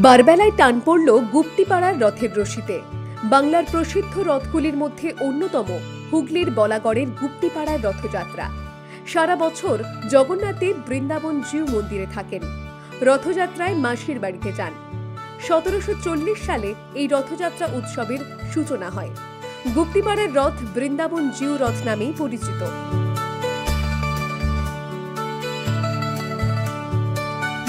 বারবেলায় টান পড়ল গুপ্তিপাড়ার রথের রশিতে। বাংলার প্রসিদ্ধ রথগুলির মধ্যে অন্যতম হুগলির বলাগড়ের গুপ্তিপাড়ার রথযাত্রা। সারা বছর জগন্নাথদেব বৃন্দাবন জিউ মন্দিরে থাকেন, রথযাত্রায় মাসির বাড়িতে যান। 1740 সালে এই রথযাত্রা উৎসবের সূচনা হয়। গুপ্তিপাড়ার রথ বৃন্দাবন জিউ রথ নামেই পরিচিত।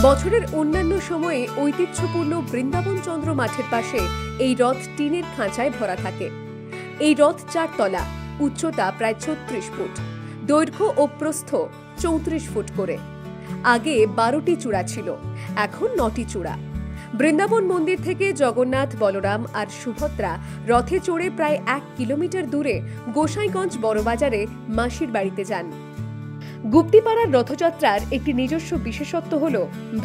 বছরের অন্যান্য সময়ে ঐতিহ্যপূর্ণ বৃন্দাবন চন্দ্র মাঠের পাশে এই রথ টিনের খাঁচায় ভরা থাকে। এই রথ 4 তলা, উচ্চতা প্রায় 36 ফুট, দৈর্ঘ্য ও প্রস্থ 34 ফুট করে। আগে 12টি চূড়া ছিল, এখন 9টি চূড়া। বৃন্দাবন মন্দির থেকে জগন্নাথ, বলরাম আর সুভদ্রা রথে চড়ে প্রায় 1 কিলোমিটার দূরে গোসাইগঞ্জ বড়বাজারে মাসির বাড়িতে যান। গুপ্তিপাড়ার রথযাত্রার একটি নিজস্ব বিশেষত্ব হল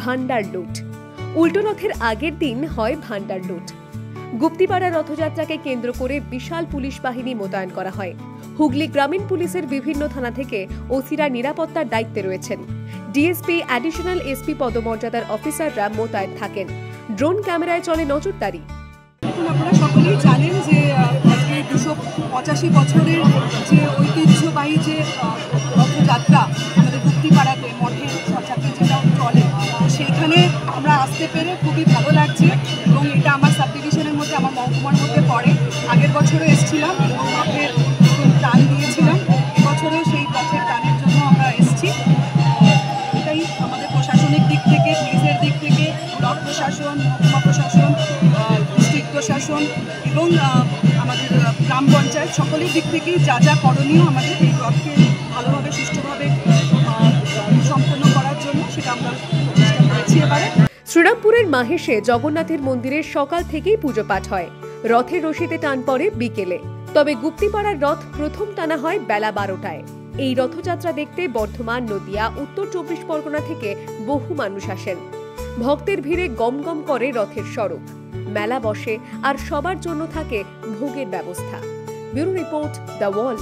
ভান্ডার লুট। উল্টো রথের আগের দিন হয় ভান্ডার লুট। গুপ্তিপাড়ার রথযাত্রাকে কেন্দ্র করে বিশাল পুলিশ বাহিনী মোতায়েন করা হয়। হুগলি গ্রামীণ পুলিশের বিভিন্ন থানা থেকে ওসিরা নিরাপত্তার দায়িত্বে রয়েছেন। ডিএসপি, অ্যাডিশনাল এসপি পদমর্যাদার অফিসাররা মোতায়েন থাকেন। ড্রোন ক্যামেরায় চলে নজরদারি। আপনারা সকলেই জানেন যে 285 বছরের যে ঐতিহ্যবাহী যে রথযাত্রা আমাদের গুপ্তিপাড়াতে মঠের সাথে যেটা চলে, সেইখানে আমরা আসতে পেরে খুবই ভালো লাগছে। এবং এটা আমার সাব ডিভিশনের মধ্যে, আমার মহকুমার মধ্যে পড়ে। আগের বছরও এসেছিলাম এবং রথের টান দিয়েছিলাম। এবছরেও সেই রথের টানের জন্য আমরা এসেছি। এটাই আমাদের প্রশাসনিক দিক থেকে, পুলিশের দিক থেকে, ব্লক প্রশাসন, মহকুমা প্রশাসন, ডিস্ট্রিক্ট প্রশাসন এবং আমাদের গ্রাম পঞ্চায়েত সকলের দিক থেকেই যা যা করণীয় আমাদের এই রথকে ভালোভাবে সুষ্ঠুভাবে সম্পন্ন করার জন্য সেটা আমরা চেষ্টা করেছি। এবারে শ্রীরামপুরের মাহেশে জগন্নাথের মন্দিরে সকাল থেকেই পুজো পাঠ হয়। রথের রশিতে টান পড়ে বিকেলে। তবে গুপ্তিপাড়ার রথ প্রথম টানা হয় বেলা 12টায়। এই রথযাত্রা দেখতে বর্ধমান, নদিয়া, উত্তর 24 পরগনা থেকে বহু মানুষ আসেন। ভক্তের ভিড়ে গমগম করে রথের সড়ক। মেলা বসে আর সবার জন্য থাকে ভোগের ব্যবস্থা। Bureau report, the wall.